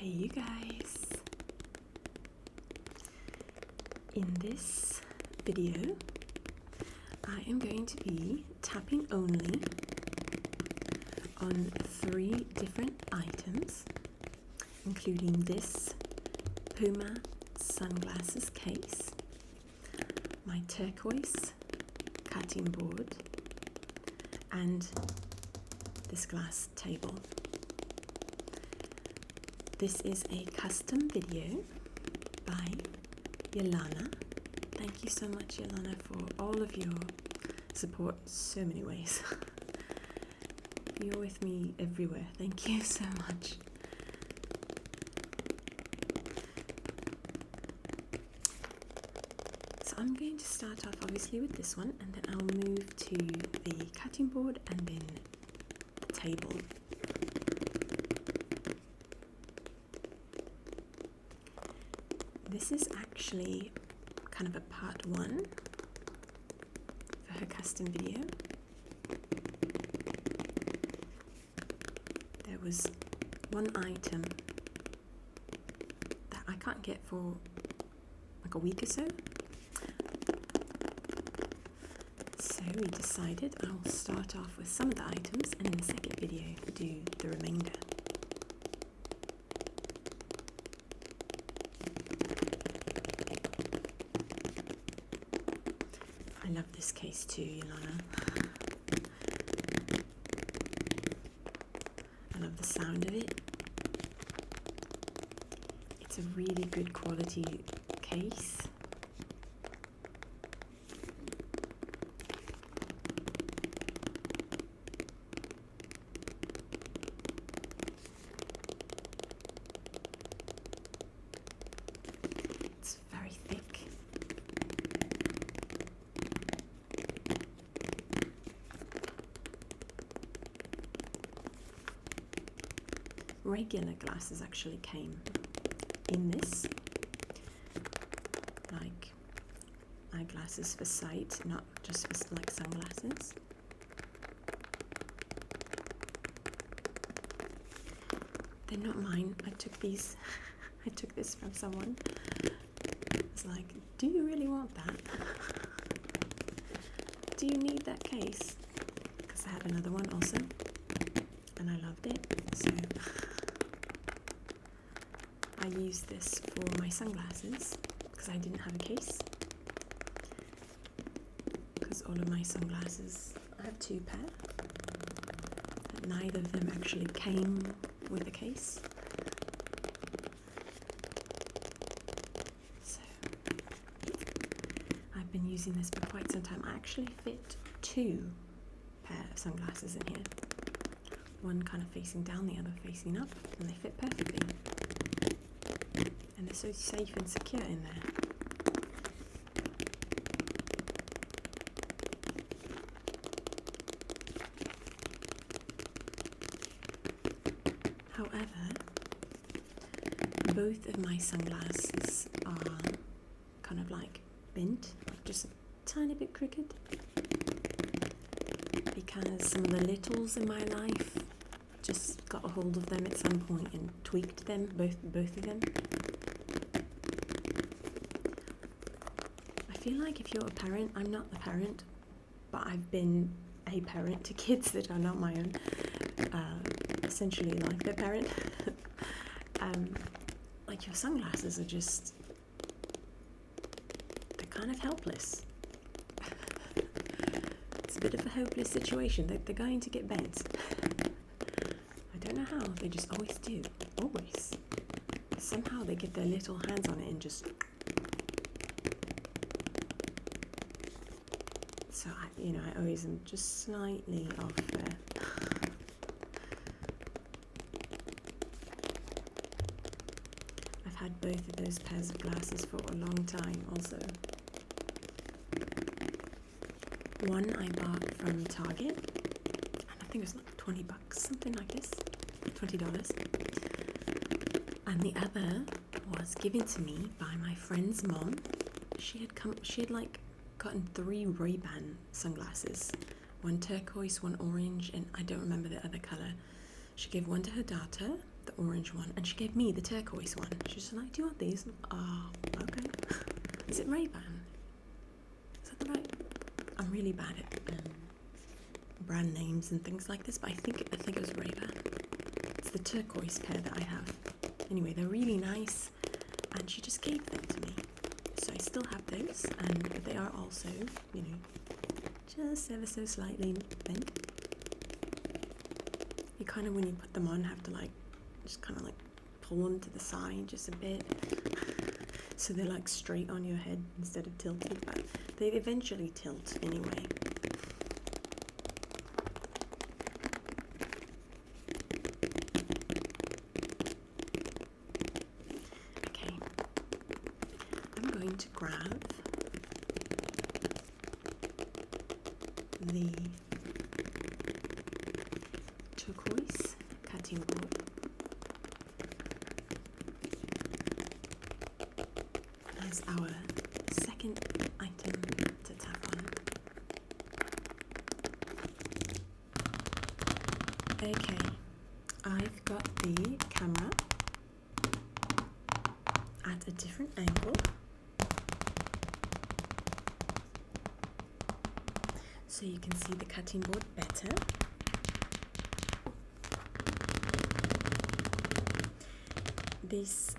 Hey you guys, in this video I am going to be tapping only on 3 different items, including this Puma sunglasses case, my turquoise cutting board, and this glass table. This is a custom video by Jelena. Thank you so much, Jelena, for all of your support so many ways. You're with me everywhere. Thank you so much. So I'm going to start off obviously with this one, and then I'll move to the cutting board and then the table. This is actually kind of a part 1 for her custom video. There was one item that I can't get for like a week or so. So we decided I'll start off with some of the items and in the second video do the remainder. I love this case too, Jelena. I love the sound of it. It's a really good quality case. It's very thick. Regular glasses actually came in this, like eyeglasses for sight, not just for like sunglasses. They're not mine. I took these. I took this from someone. It's like, do you really want that? Do you need that case? Because I had another one also, and I loved it. So I used this for my sunglasses because I didn't have a case. Because all of my sunglasses, I have 2 pair, but neither of them actually came with a case. So I've been using this for quite some time. I actually fit 2 pair of sunglasses in here. One kind of facing down, the other facing up, and they fit perfectly. And they're so safe and secure in there. However, both of my sunglasses are kind of like bent, like just a tiny bit crooked, because some of the littles in my life just got a hold of them at some point and tweaked them, both of them. I feel like if you're a parent, I'm not the parent, but I've been a parent to kids that are not my own, essentially like their parent. Like your sunglasses are just, they're kind of helpless. It's a bit of a hopeless situation. They're going to get bent. I don't know how, they just always do, always. Somehow they get their little hands on it and just... So, I always am just slightly off there. I've had both of those pairs of glasses for a long time also. One I bought from Target, and I think it was like 20 bucks, something like this, $20. And the other was given to me by my friend's mom. She had like gotten 3 Ray-Ban sunglasses, one turquoise, one orange, and I don't remember the other color. She gave one to her daughter the orange one, and she gave me the turquoise one. She was like, "Do you want these?" Oh, okay. Is it Ray-Ban? Is that the right? I'm really bad at brand names and things like this, but I think it was Ray-Ban. It's the turquoise pair that I have. Anyway, they're really nice, and she just gave them to me. So I still have those, and they are also, you know, just ever so slightly bent. You kind of, when you put them on, have to like just kind of like pull them to the side just a bit, so they're like straight on your head instead of tilted, but they eventually tilt anyway. Okay, I'm going to grab the turquoise cutting board as our second item to tap on. Okay, I've got the camera at a different angle, so you can see the cutting board better. This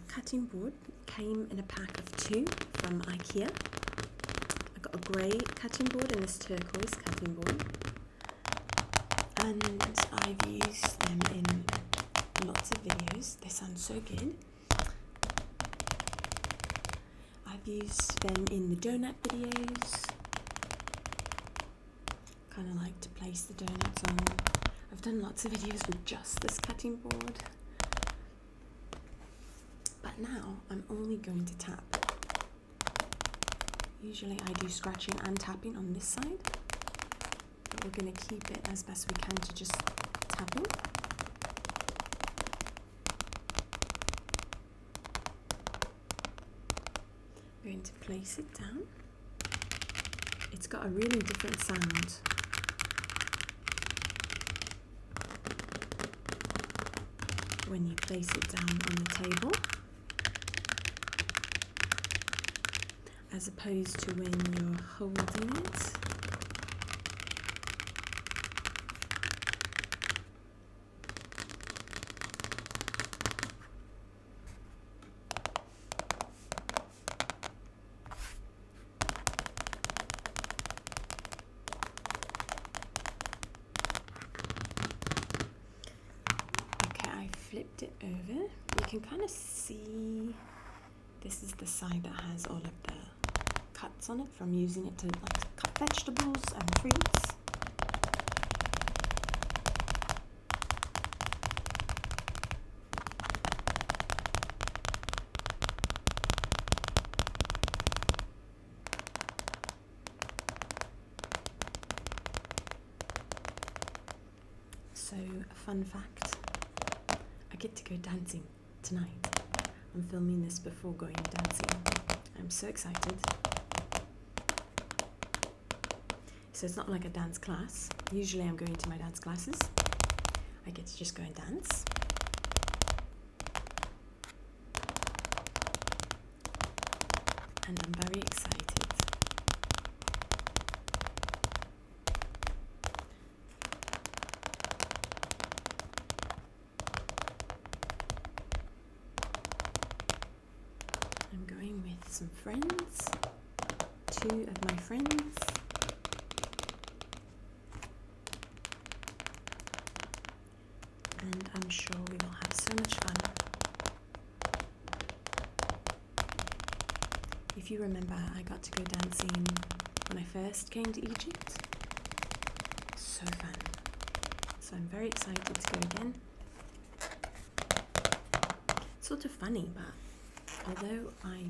cutting board came in a pack of 2 from IKEA. I got a grey cutting board and this turquoise cutting board, and I've used them in lots of videos. They sound so good. I've used them in the donut videos. Kind of like to place the donuts on. I've done lots of videos with just this cutting board. But now I'm only going to tap. Usually I do scratching and tapping on this side, but we're going to keep it as best we can to just tapping. I'm going to place it down. It's got a really different sound. When you place it down on the table, as opposed to when you're holding it. Okay, I flipped it over. You can kind of see this is the side that has all of the cuts on it from using it to like cut vegetables and fruits. So, a fun fact, I get to go dancing tonight. I'm filming this before going dancing. I'm so excited. So it's not like a dance class. Usually I'm going to my dance classes. I get to just go and dance. And I'm very excited. I'm going with some friends, 2 of my friends. And I'm sure we will have so much fun. If you remember, I got to go dancing when I first came to Egypt. So fun. So I'm very excited to go again. It's sort of funny, but although I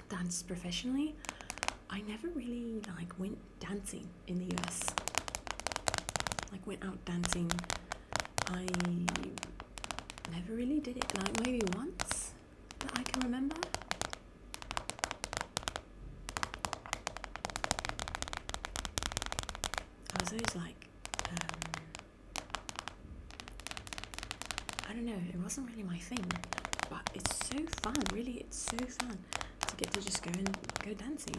danced professionally, I never really went dancing in the US. Went out dancing. I never really did it, maybe once that I can remember. I was always I don't know, it wasn't really my thing, but it's so fun, really, it's so fun to get to just go dancing.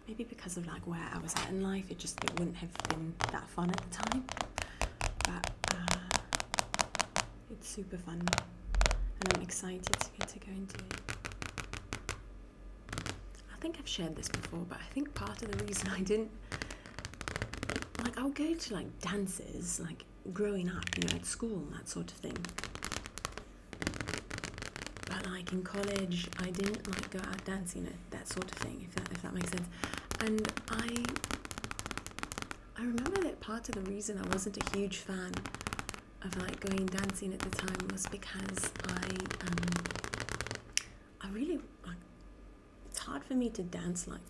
Maybe because of like where I was at in life, it wouldn't have been that fun at the time, but it's super fun, and I'm excited to get to go into it. I think I've shared this before, but I think part of the reason I didn't, like, I'll go to like dances, like growing up, you know, at school, that sort of thing. But like in college, I didn't like go out dancing, that sort of thing, if that makes sense. And I remember that part of the reason I wasn't a huge fan of like going dancing at the time was because I really like, it's hard for me to dance like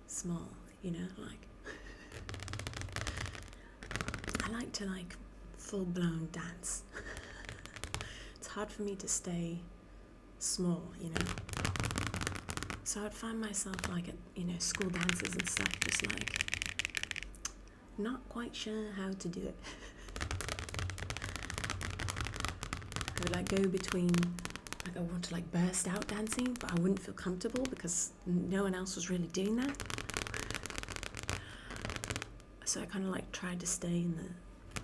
small, you know, like I like to like full-blown dance. It's hard for me to stay small, you know. So I'd find myself like at, you know, school dances and stuff, just like not quite sure how to do it. I would like go between, like I want to like burst out dancing, but I wouldn't feel comfortable because no one else was really doing that. So I kind of like tried to stay in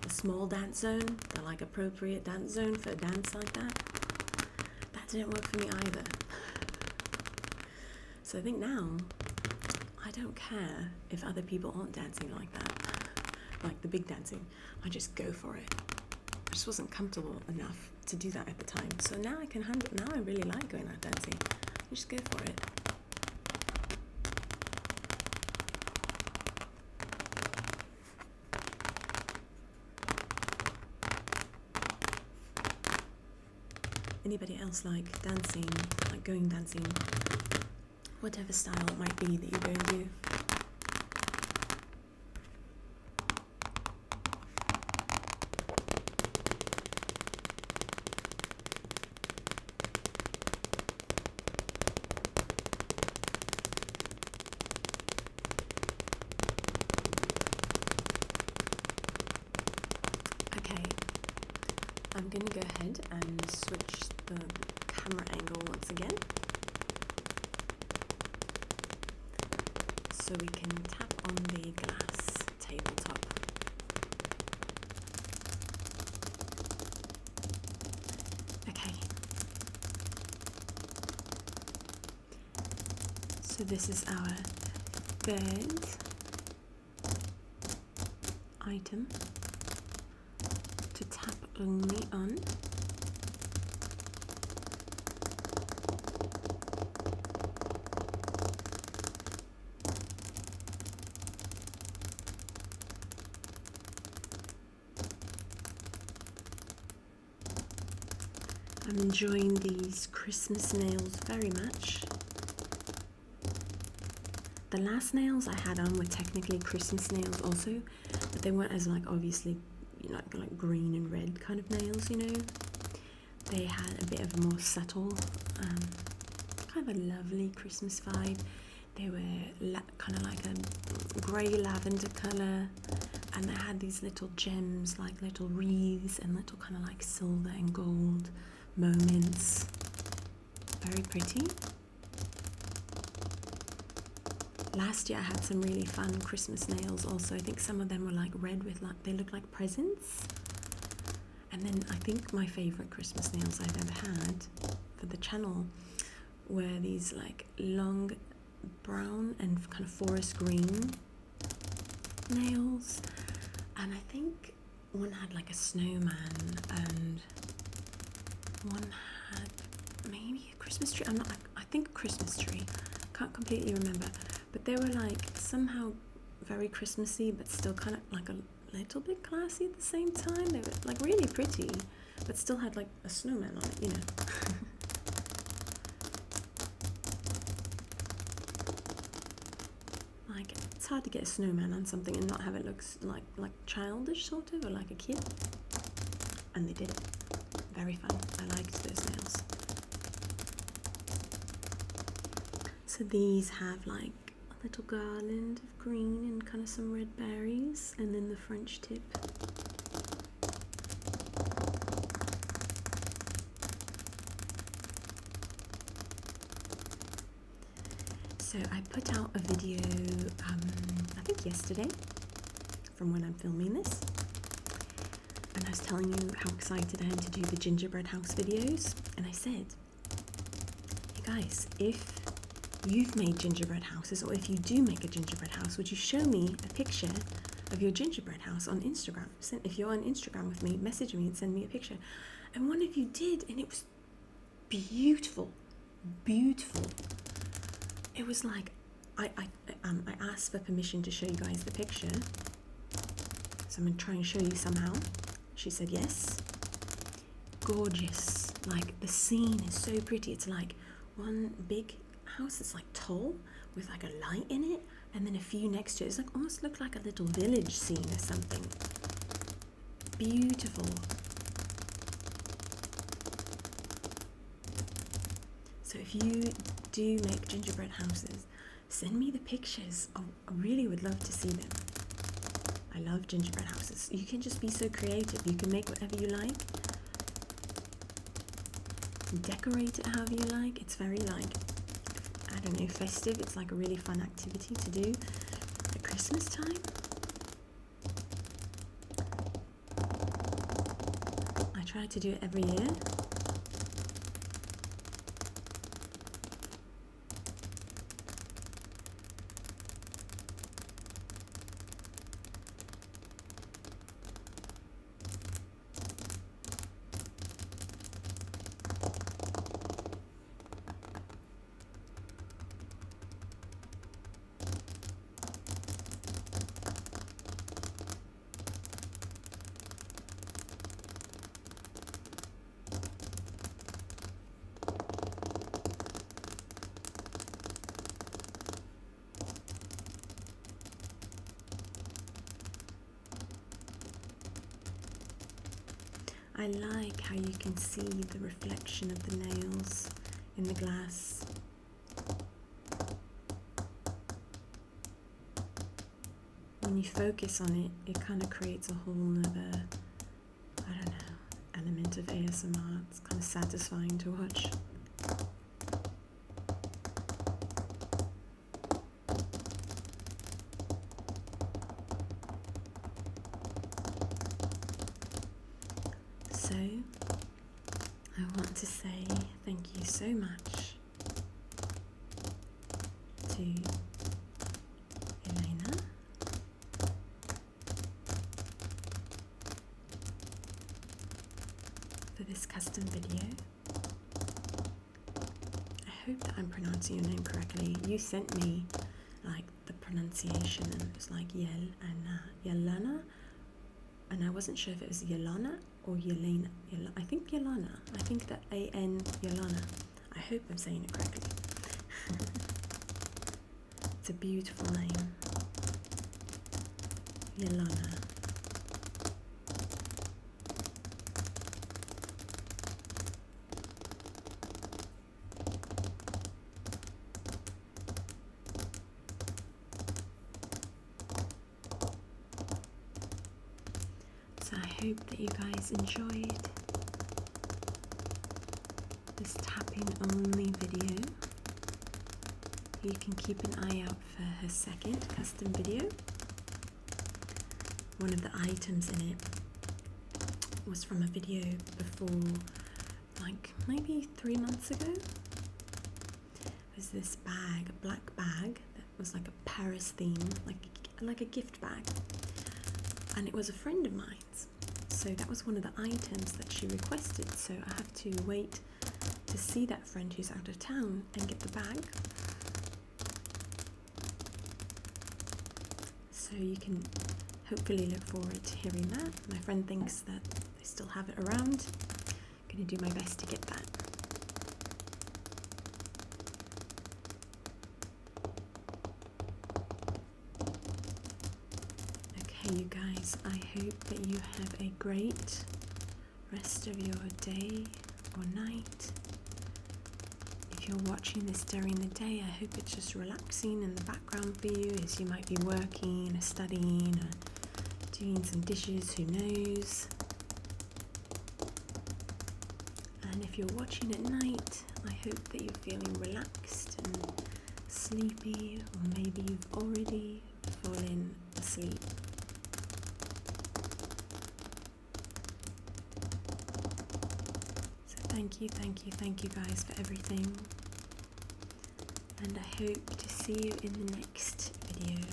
the small dance zone, the like appropriate dance zone for a dance like that. That didn't work for me either. So I think now, I don't care if other people aren't dancing like that, like the big dancing. I just go for it. I just wasn't comfortable enough to do that at the time. So now I can handle it. Now I really like going out dancing. I just go for it. Anybody else like dancing, like going dancing? Whatever style it might be that you go and do. Okay, I'm going to go ahead and switch the camera angle once again, so we can tap on the glass tabletop. Okay. So this is our third item to tap only on. I'm enjoying these Christmas nails very much. The last nails I had on were technically Christmas nails also, but they weren't as like obviously, you know, like green and red kind of nails, you know. They had a bit of a more subtle, kind of a lovely Christmas vibe. They were kind of like a grey lavender colour, and they had these little gems, like little wreaths and little kind of like silver and gold moments. Very pretty. Last year I had some really fun Christmas nails also. I think some of them were like red with like, they look like presents. And then I think my favourite Christmas nails I've ever had for the channel were these like long brown and kind of forest green nails. And I think one had like a snowman and one had maybe a Christmas tree. I think a Christmas tree. Can't completely remember. But they were like somehow very Christmassy, but still kind of like a little bit classy at the same time. They were like really pretty, but still had like a snowman on it, you know. Like it's hard to get a snowman on something and not have it look like childish sort of, or like a kid. And they did it. Very fun. I liked those nails. So these have like a little garland of green and kind of some red berries, and then the French tip. So I put out a video, I think yesterday, from when I'm filming this. And I was telling you how excited I am to do the gingerbread house videos. And I said, hey guys, if you've made gingerbread houses, or if you do make a gingerbread house, would you show me a picture of your gingerbread house on Instagram? If you're on Instagram with me, message me and send me a picture. And one of you did, and it was beautiful. Beautiful. It was like, I asked for permission to show you guys the picture. So I'm going to try and show you somehow. She said yes. Gorgeous. Like, the scene is so pretty. It's like one big house that's like tall with like a light in it, and then a few next to it. It's like almost looked like a little village scene or something. Beautiful. So if you do make gingerbread houses, send me the pictures. I really would love to see them. I love gingerbread houses. You can just be so creative. You can make whatever you like. Decorate it however you like. It's very like, I don't know, festive. It's like a really fun activity to do at Christmas time. I try to do it every year. I like how you can see the reflection of the nails in the glass. When you focus on it, it kind of creates a whole nother, I don't know, element of ASMR. It's kind of satisfying to watch. So, I want to say thank you so much to Jelena for this custom video. I hope that I'm pronouncing your name correctly. You sent me like the pronunciation, and it was like Jelena, and I wasn't sure if it was Jelena or Jelena. I think Jelena. I think that A-N Jelena. I hope I'm saying it correctly. It's a beautiful name. Jelena. So I hope that you guys enjoyed this tapping only video. You can keep an eye out for her second custom video. One of the items in it was from a video before, like maybe 3 months ago. It was this bag, a black bag that was like a Paris theme, like a gift bag. And it was a friend of mine's. So that was one of the items that she requested. So I have to wait to see that friend who's out of town and get the bag. So you can hopefully look forward to hearing that. My friend thinks that I still have it around. I'm going to do my best to get that. Okay, you guys, I hope that you have a great rest of your day or night. If you're watching this during the day, I hope it's just relaxing in the background for you as you might be working or studying or doing some dishes, who knows. And if you're watching at night, I hope that you're feeling relaxed and sleepy, or maybe you've already fallen asleep. So thank you guys for everything. And I hope to see you in the next video.